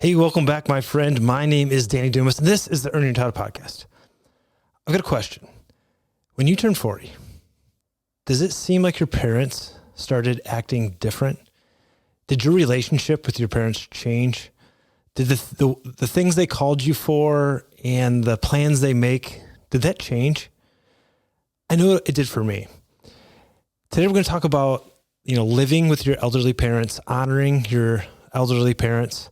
Hey, welcome back, my friend. My name is Danny Dumas, and this is the Earn Your Title podcast. I've got a question. When you turn 40, does it seem like your parents started acting different? Did your relationship with your parents change? Did the things they called you for and the plans they make, did that change? I know it did for me. Today we're going to talk about, living with your elderly parents, honoring your elderly parents,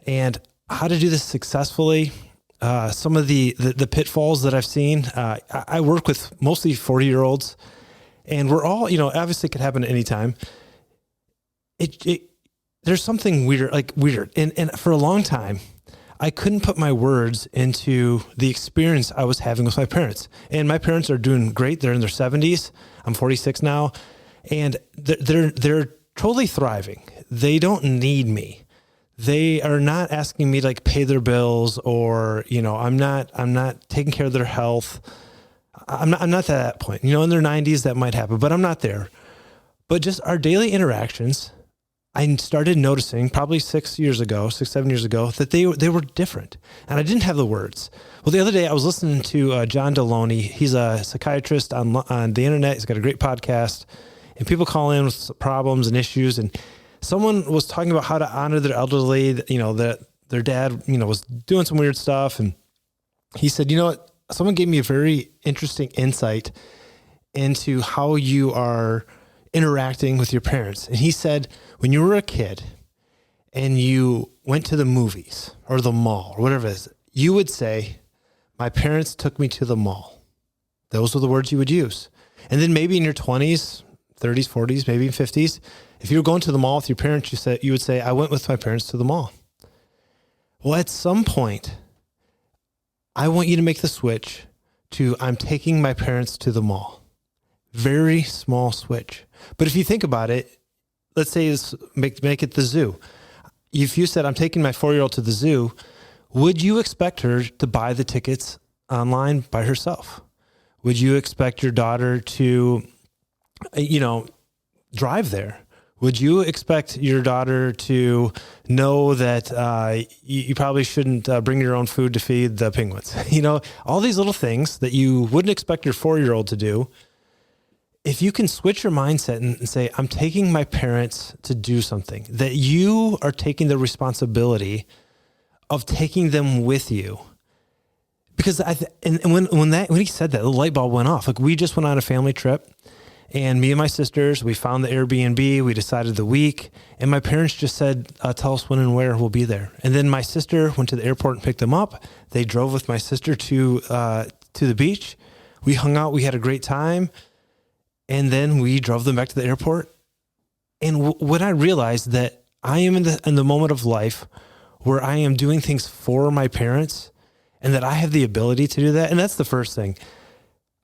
and how to do this successfully. Some of the pitfalls that I've seen. I work with mostly 40-year-olds, and we're all, obviously it could happen at any time. There's something weird. And for a long time, I couldn't put my words into the experience I was having with my parents. And my parents are doing great. They're in their 70s. I'm 46 now, and they're totally thriving. They don't need me. They are not asking me to pay their bills, or, I'm not taking care of their health. I'm not at that point, in their 90s that might happen, but I'm not there. But just our daily interactions, I started noticing probably 7 years ago, that they were different, and I didn't have the words. Well, the other day I was listening to John Deloney. He's a psychiatrist on the internet. He's got a great podcast, and people call in with problems and issues, and someone was talking about how to honor their elderly, that their dad, was doing some weird stuff. And he said, someone gave me a very interesting insight into how you are interacting with your parents. And he said, when you were a kid and you went to the movies or the mall or whatever it is, you would say, my parents took me to the mall. Those were the words you would use. And then maybe in your 20s, 30s, 40s, maybe 50s, if you were going to the mall with your parents, you would say, I went with my parents to the mall. Well, at some point, I want you to make the switch to I'm taking my parents to the mall. Very small switch. But if you think about it, let's say make it the zoo. If you said, I'm taking my 4-year-old to the zoo, would you expect her to buy the tickets online by herself? Would you expect your daughter to, drive there? Would you expect your daughter to know that you probably shouldn't bring your own food to feed the penguins? All these little things that you wouldn't expect your 4-year-old to do. If you can switch your mindset and say, I'm taking my parents to do something, that you are taking the responsibility of taking them with you. Because when he said that, the light bulb went off. We just went on a family trip. And me and my sisters, we found the Airbnb, we decided the week, and my parents just said, tell us when and where we'll be there. And then my sister went to the airport and picked them up. They drove with my sister to the beach. We hung out, we had a great time, and then we drove them back to the airport. And when I realized that I am in the moment of life where I am doing things for my parents, and that I have the ability to do that, and that's the first thing.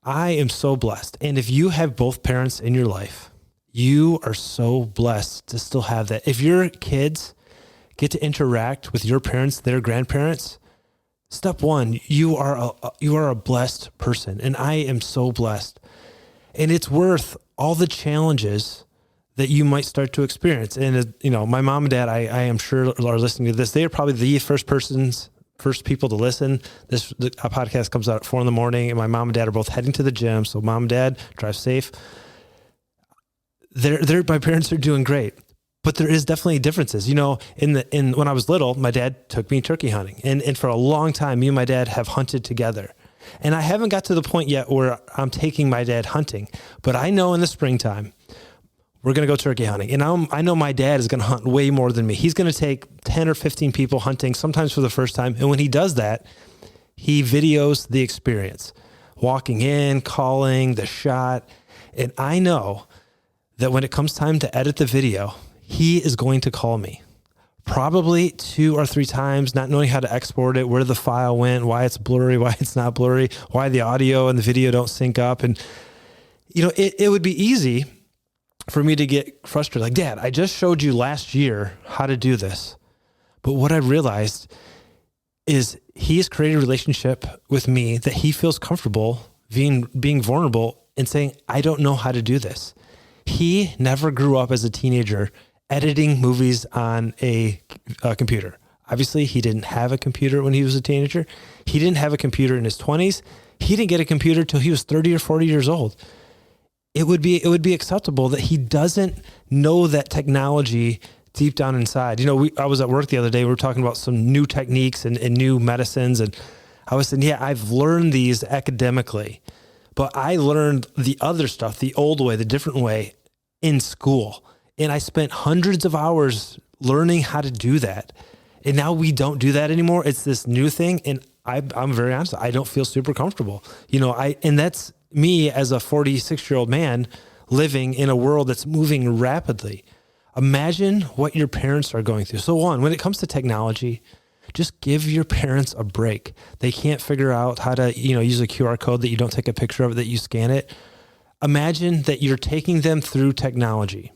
I am so blessed. And if you have both parents in your life, you are so blessed to still have that. If your kids get to interact with your parents, their grandparents, step one, you are a blessed person. And I am so blessed. And it's worth all the challenges that you might start to experience. And, my mom and dad, I am sure are listening to this. They are probably the first people to listen. The podcast comes out at 4 a.m, and my mom and dad are both heading to the gym. So mom and dad, drive safe. My parents are doing great, but there is definitely differences. When I was little, my dad took me turkey hunting, and for a long time, me and my dad have hunted together. And I haven't got to the point yet where I'm taking my dad hunting, but I know in the springtime, we're going to go turkey hunting. And I know my dad is going to hunt way more than me. He's going to take 10 or 15 people hunting, sometimes for the first time. And when he does that, he videos the experience, walking in, calling, the shot. And I know that when it comes time to edit the video, he is going to call me probably 2 or 3 times, not knowing how to export it, where the file went, why it's blurry, why it's not blurry, why the audio and the video don't sync up. And, it would be easy for me to get frustrated. Like, Dad, I just showed you last year how to do this. But what I realized is he has created a relationship with me that he feels comfortable being vulnerable and saying, I don't know how to do this. He never grew up as a teenager editing movies on a computer. Obviously, he didn't have a computer when he was a teenager. He didn't have a computer in his 20s. He didn't get a computer till he was 30 or 40 years old. It would be acceptable that he doesn't know that technology deep down inside. I was at work the other day. We were talking about some new techniques and new medicines. And I was saying, yeah, I've learned these academically, but I learned the other stuff, the old way, the different way in school. And I spent hundreds of hours learning how to do that. And now we don't do that anymore. It's this new thing. And I'm very honest. I don't feel super comfortable. And that's me as a 46-year-old man living in a world that's moving rapidly. Imagine what your parents are going through. So one, when it comes to technology, just give your parents a break. They can't figure out how to, use a QR code, that you don't take a picture of it, that you scan it. Imagine that you're taking them through technology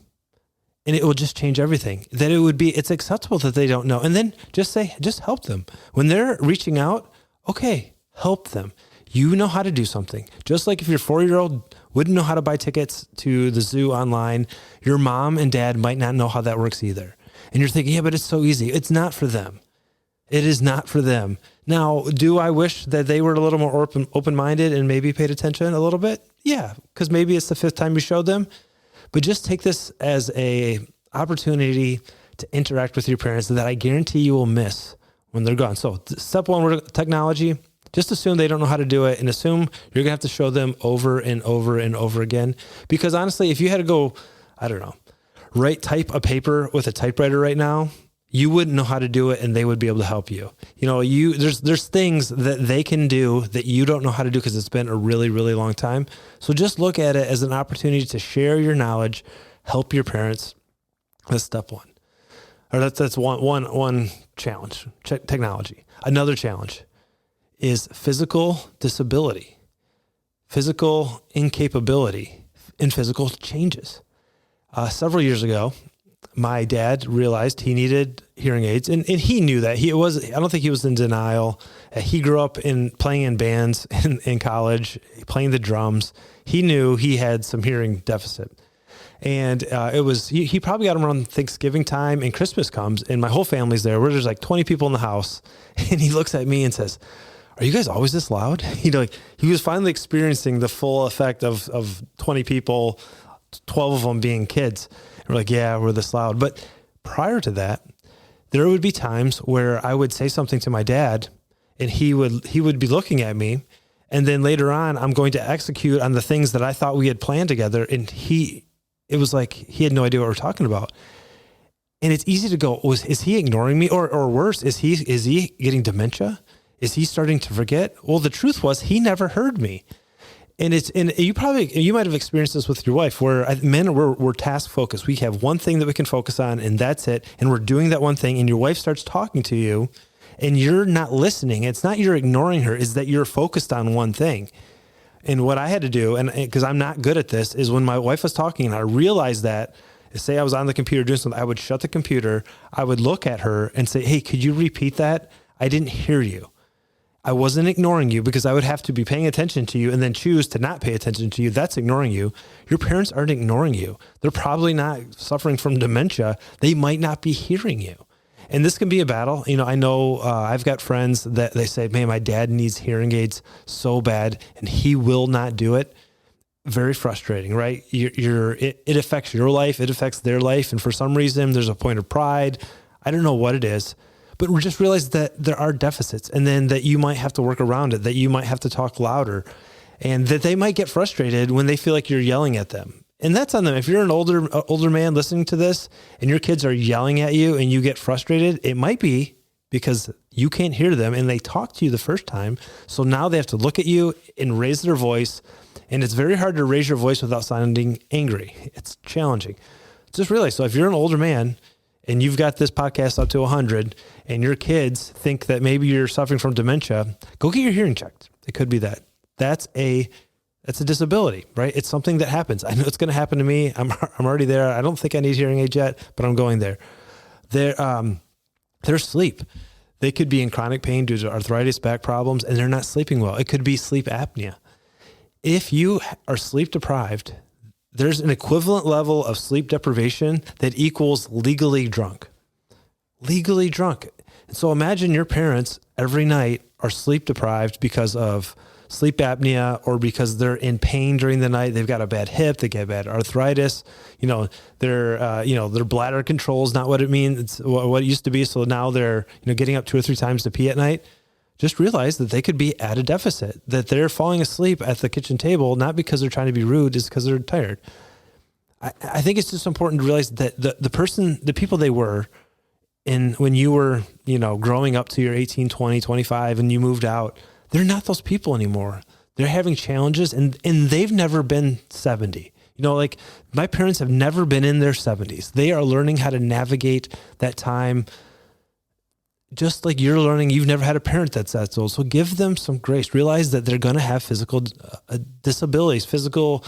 and it will just change everything. That it's acceptable that they don't know. And then just help them. When they're reaching out, okay, help them. You know how to do something. Just like if your 4-year-old wouldn't know how to buy tickets to the zoo online, your mom and dad might not know how that works either. And you're thinking, yeah, but it's so easy. It's not for them. It is not for them. Now, do I wish that they were a little more open-minded and maybe paid attention a little bit? Yeah, because maybe it's the 5th time you showed them. But just take this as a opportunity to interact with your parents that I guarantee you will miss when they're gone. So step one, with technology. Just assume they don't know how to do it, and assume you're going to have to show them over and over and over again. Because honestly, if you had to go, type a paper with a typewriter right now, you wouldn't know how to do it and they would be able to help you. There's things that they can do that you don't know how to do because it's been a really, really long time. So just look at it as an opportunity to share your knowledge, help your parents. That's step one. Or that's one challenge, technology. Another challenge is physical disability, physical incapability, and physical changes. Several years ago, my dad realized he needed hearing aids, and he knew that. I don't think he was in denial. He grew up playing in bands in college, playing the drums. He knew he had some hearing deficit. And he probably got him around Thanksgiving time, and Christmas comes, and my whole family's there, where there's like 20 people in the house. And he looks at me and says, "Are you guys always this loud?" He was finally experiencing the full effect of 20 people, 12 of them being kids. And we're like, yeah, we're this loud. But prior to that, there would be times where I would say something to my dad and he would be looking at me. And then later on, I'm going to execute on the things that I thought we had planned together. And it was like he had no idea what we're talking about. And it's easy to go, is he ignoring me? Or worse, is he getting dementia? Is he starting to forget? Well, the truth was he never heard me. And you might have experienced this with your wife, where men, we're task focused. We have one thing that we can focus on, and that's it. And we're doing that one thing, and your wife starts talking to you and you're not listening. It's not you're ignoring her, is that you're focused on one thing. And what I had to do, and because I'm not good at this, is when my wife was talking and I realized that, say I was on the computer doing something, I would shut the computer, I would look at her and say, "Hey, could you repeat that? I didn't hear you." I wasn't ignoring you, because I would have to be paying attention to you and then choose to not pay attention to you. That's ignoring you. Your parents aren't ignoring you. They're probably not suffering from dementia. They might not be hearing you. And this can be a battle. I know I've got friends that they say, "Man, my dad needs hearing aids so bad and he will not do it." Very frustrating, right? It affects your life. It affects their life. And for some reason, there's a point of pride. I don't know what it is. But we just realize that there are deficits, and then that you might have to work around it, that you might have to talk louder, and that they might get frustrated when they feel like you're yelling at them. And that's on them. If you're an older man listening to this and your kids are yelling at you and you get frustrated, it might be because you can't hear them and they talked to you the first time. So now they have to look at you and raise their voice. And it's very hard to raise your voice without sounding angry. It's challenging. Just realize, so if you're an older man and you've got this podcast up to 100 and your kids think that maybe you're suffering from dementia, go get your hearing checked. It could be that. That's a disability, right? It's something that happens. I know it's going to happen to me. I'm already there. I don't think I need hearing aids yet, but I'm going there. Their sleep. They could be in chronic pain due to arthritis, back problems, and they're not sleeping well. It could be sleep apnea. If you are sleep deprived, there's an equivalent level of sleep deprivation that equals legally drunk. Legally drunk. So imagine your parents every night are sleep deprived because of sleep apnea or because they're in pain during the night. They've got a bad hip, they get bad arthritis, their bladder control is not what it means. It's what it used to be. So now they're, getting up 2 or 3 times to pee at night. Just realize that they could be at a deficit, that they're falling asleep at the kitchen table, not because they're trying to be rude, it's because they're tired. I think it's just important to realize that the people they were when you were, growing up to your 18, 20, 25, and you moved out, they're not those people anymore. They're having challenges and they've never been 70. Like my parents have never been in their 70s. They are learning how to navigate that time. Just like you're learning, you've never had a parent that's that old. So give them some grace. Realize that they're going to have physical disabilities, physical,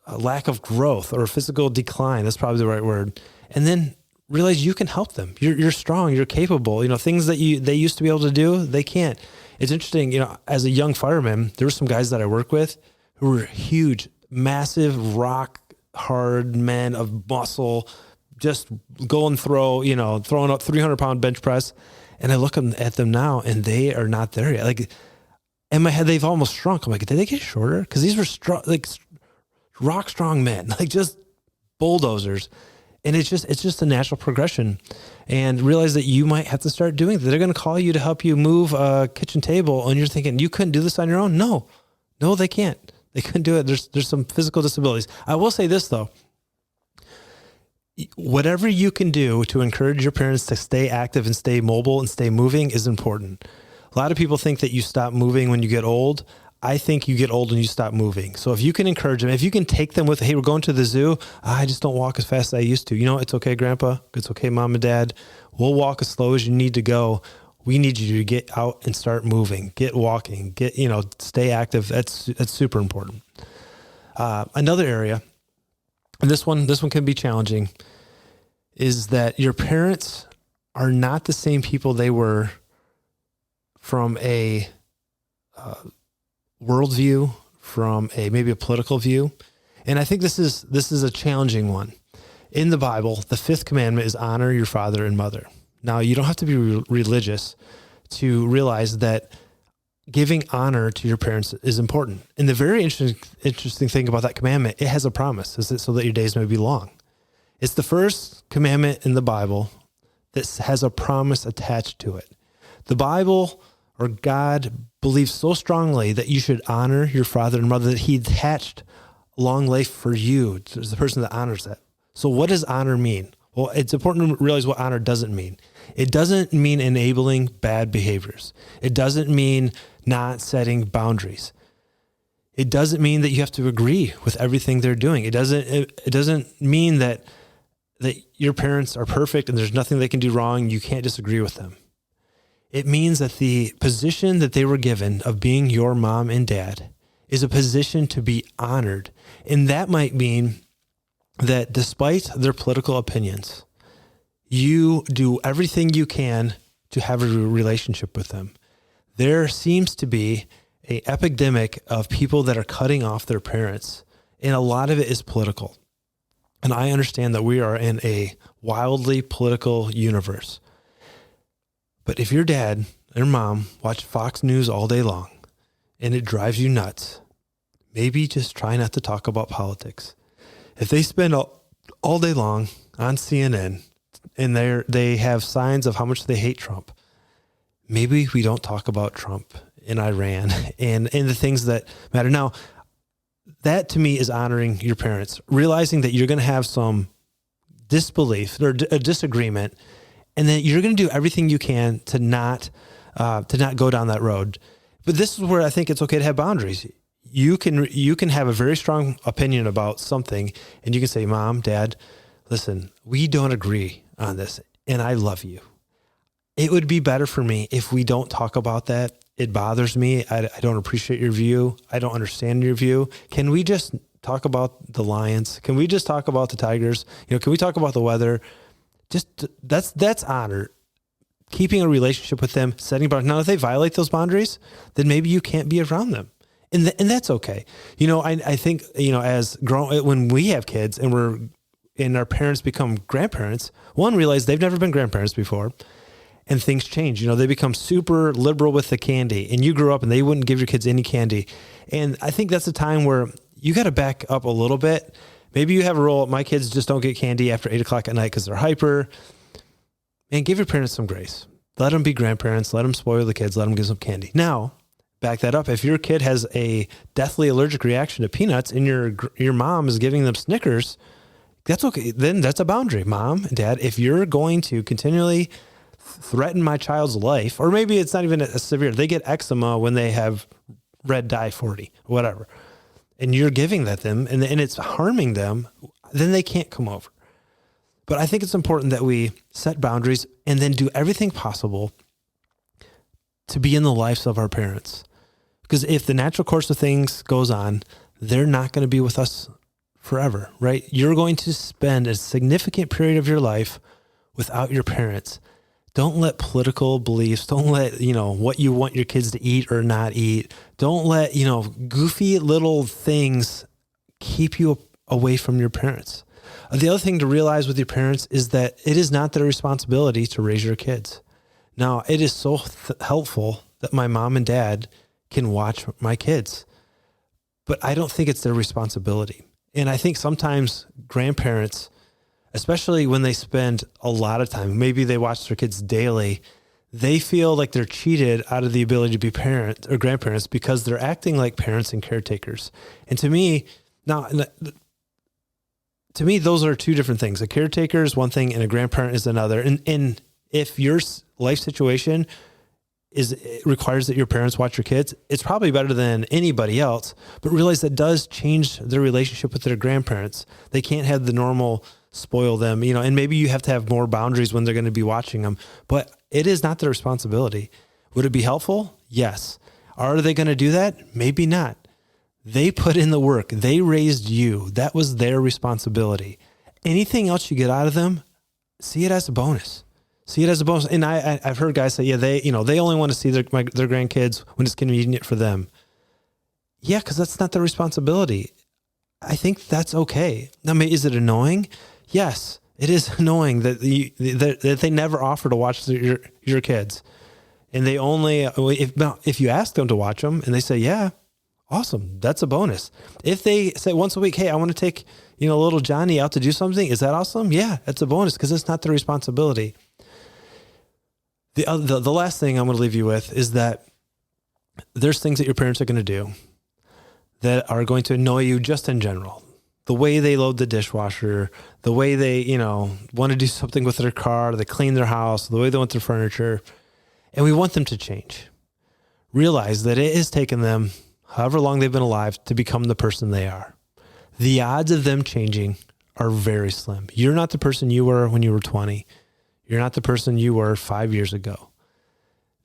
lack of growth or physical decline. That's probably the right word. And then realize you can help them. You're strong. You're capable. Things that they used to be able to do, they can't. It's interesting. As a young fireman, there were some guys that I work with who were huge, massive, rock hard men of muscle, just go and throwing up 300-pound bench press. And I look at them now and they are not there yet. Like in my head, they've almost shrunk. I'm like, did they get shorter? Cause these were strong, like rock strong men, like just bulldozers. And it's just a natural progression. And realize that you might have to start doing that. They're going to call you to help you move a kitchen table. And you're thinking you couldn't do this on your own. No, they can't. They couldn't do it. There's some physical disabilities. I will say this though. Whatever you can do to encourage your parents to stay active and stay mobile and stay moving is important. A lot of people think that you stop moving when you get old. I think you get old when you stop moving. So if you can encourage them, if you can take them with, hey, we're going to the zoo. I just don't walk as fast as I used to. It's okay, Grandpa. It's okay, Mom and Dad. We'll walk as slow as you need to go. We need you to get out and start moving, get walking, stay active. That's super important. Another area, and this one can be challenging, is that your parents are not the same people they were from a worldview, from maybe a political view. And I think this is a challenging one. In the Bible, the 5th commandment is honor your father and mother. Now, you don't have to be religious to realize that giving honor to your parents is important. And the very interesting thing about that commandment, it has a promise, is it so that your days may be long. It's the first commandment in the Bible that has a promise attached to it. The Bible or God believes so strongly that you should honor your father and mother that he attached long life for you as the person that honors that. So what does honor mean? Well, it's important to realize what honor doesn't mean. It doesn't mean enabling bad behaviors. It doesn't mean not setting boundaries. It doesn't mean that you have to agree with everything they're doing. It doesn't mean that your parents are perfect and there's nothing they can do wrong. You can't disagree with them. It means that the position that they were given of being your mom and dad is a position to be honored. And that might mean that despite their political opinions, you do everything you can to have a relationship with them. There seems to be an epidemic of people that are cutting off their parents, and a lot of it is political. And I understand that we are in a wildly political universe. But if your dad or mom watch Fox News all day long and it drives you nuts, maybe just try not to talk about politics. If they spend all day long on CNN and they have signs of how much they hate Trump, maybe we don't talk about Trump and Iran and the things that matter. Now, that to me is honoring your parents, realizing that you're going to have some disbelief or a disagreement, and that you're going to do everything you can to not go down that road. But this is where I think it's okay to have boundaries. You can have a very strong opinion about something, and you can say, Mom, Dad, listen, we don't agree on this, and I love you. It would be better for me if we don't talk about that. It bothers me. I don't appreciate your view. I don't understand your view. Can we just talk about the Lions? Can we just talk about the Tigers? Can we talk about the weather? Just that's honor. Keeping a relationship with them, setting boundaries. Now, if they violate those boundaries, then maybe you can't be around them. And that's okay. I think, when we have kids and our parents become grandparents, one, realize they've never been grandparents before. and things change. They become super liberal with the candy, and you grew up and they wouldn't give your kids any candy. And I think that's a time where you got to back up a little bit. Maybe you have a rule. My kids just don't get candy after 8:00 at night because they're hyper. And give your parents some grace. Let them be grandparents. Let them spoil the kids. Let them give some candy. Now, back that up. If your kid has a deathly allergic reaction to peanuts and your mom is giving them Snickers, that's okay. Then that's a boundary. Mom and dad, if you're going to continually threaten my child's life, or maybe it's not even as severe, they get eczema when they have red dye 40, whatever, and you're giving that them and it's harming them, then they can't come over. But I think it's important that we set boundaries and then do everything possible to be in the lives of our parents. Because if the natural course of things goes on, they're not going to be with us forever, right? You're going to spend a significant period of your life without your parents. Don't let political beliefs, don't let, what you want your kids to eat or not eat. Don't let, goofy little things keep you away from your parents. The other thing to realize with your parents is that it is not their responsibility to raise your kids. Now, it is so helpful that my mom and dad can watch my kids, but I don't think it's their responsibility. And I think sometimes grandparents, especially when they spend a lot of time, maybe they watch their kids daily, they feel like they're cheated out of the ability to be parents or grandparents because they're acting like parents and caretakers. And to me, those are two different things. A caretaker is one thing and a grandparent is another. And if your life situation requires that your parents watch your kids, it's probably better than anybody else. But realize that does change their relationship with their grandparents. They can't have the normal spoil them, and maybe you have to have more boundaries when they're going to be watching them. But it is not their responsibility. Would it be helpful? Yes. Are they going to do that? Maybe not. They put in the work. They raised you. That was their responsibility. Anything else you get out of them, see it as a bonus. See it as a bonus. And I've heard guys say, they only want to see their grandkids when it's convenient for them. Yeah, because that's not their responsibility. I think that's okay. Now, is it annoying? Yes, it is annoying that they never offer to watch your kids. And they only, if you ask them to watch them and they say, yeah, awesome. That's a bonus. If they say once a week, hey, I want to take, little Johnny out to do something. Is that awesome? Yeah, it's a bonus because it's not their responsibility. The last thing I'm going to leave you with is that there's things that your parents are going to do that are going to annoy you just in general. The way they load the dishwasher, the way they, want to do something with their car, they clean their house, the way they want their furniture, and we want them to change. Realize that it has taken them however long they've been alive to become the person they are. The odds of them changing are very slim. You're not the person you were when you were 20. You're not the person you were 5 years ago.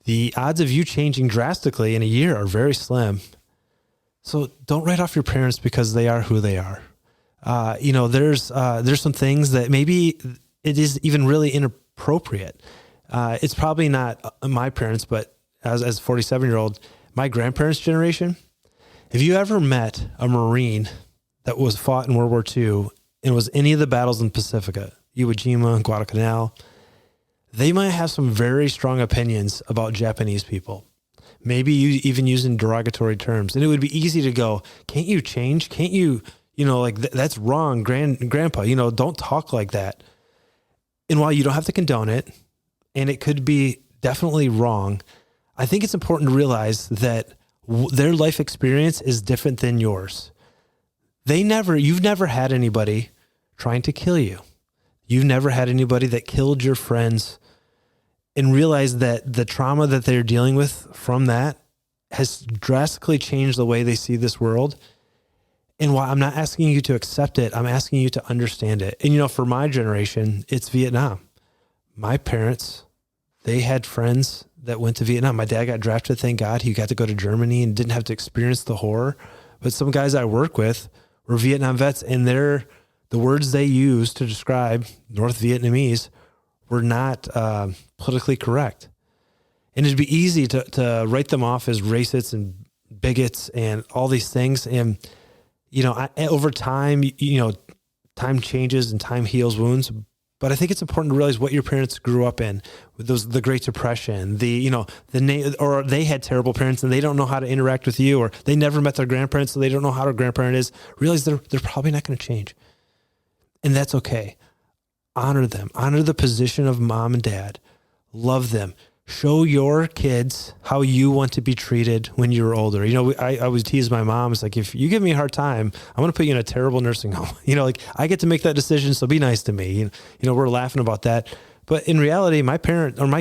The odds of you changing drastically in a year are very slim. So don't write off your parents because they are who they are. There's some things that maybe it is even really inappropriate. It's probably not my parents, but as a 47-year-old, my grandparents' generation. If you ever met a Marine that was fought in World War II and was any of the battles in Pacifica, Iwo Jima and Guadalcanal, they might have some very strong opinions about Japanese people. Maybe you even using derogatory terms. And it would be easy to go, can't you change? Can't you, that's wrong, grandpa, don't talk like that. And while you don't have to condone it, and it could be definitely wrong, I think it's important to realize that their life experience is different than yours. You've never had anybody trying to kill you. You've never had anybody that killed your friends, and realize that the trauma that they're dealing with from that has drastically changed the way they see this world. And while I'm not asking you to accept it, I'm asking you to understand it. And, for my generation, it's Vietnam. My parents, they had friends that went to Vietnam. My dad got drafted, thank God. He got to go to Germany and didn't have to experience the horror. But some guys I work with were Vietnam vets, and the words they used to describe North Vietnamese were not politically correct. And it'd be easy to write them off as racists and bigots and all these things. And, over time, time changes and time heals wounds. But I think it's important to realize what your parents grew up in, with the Great Depression, or they had terrible parents and they don't know how to interact with you, or they never met their grandparents, so they don't know how their grandparent is. Realize they're probably not going to change. And that's okay. Honor them. Honor the position of mom and dad. Love them. Show your kids how you want to be treated when you're older. I always tease my mom. It's like, if you give me a hard time, I'm going to put you in a terrible nursing home. I get to make that decision, so be nice to me. We're laughing about that. But in reality, my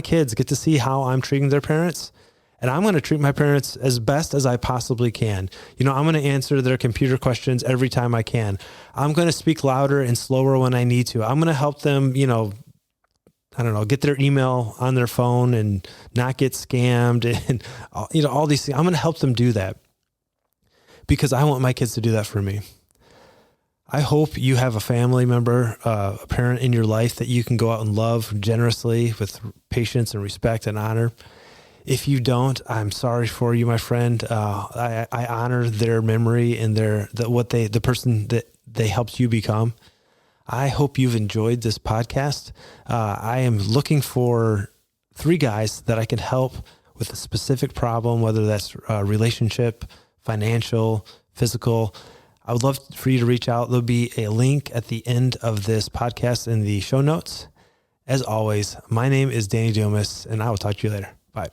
kids get to see how I'm treating their parents. And I'm going to treat my parents as best as I possibly can. I'm going to answer their computer questions every time I can. I'm going to speak louder and slower when I need to. I'm going to help them, get their email on their phone and not get scammed and, all these things. I'm going to help them do that because I want my kids to do that for me. I hope you have a family member, a parent in your life that you can go out and love generously with patience and respect and honor. If you don't, I'm sorry for you, my friend. I honor their memory and the person that they helped you become. I hope you've enjoyed this podcast. I am looking for 3 guys that I can help with a specific problem, whether that's relationship, financial, physical. I would love for you to reach out. There'll be a link at the end of this podcast in the show notes. As always, my name is Danny Dumas, and I will talk to you later. Bye.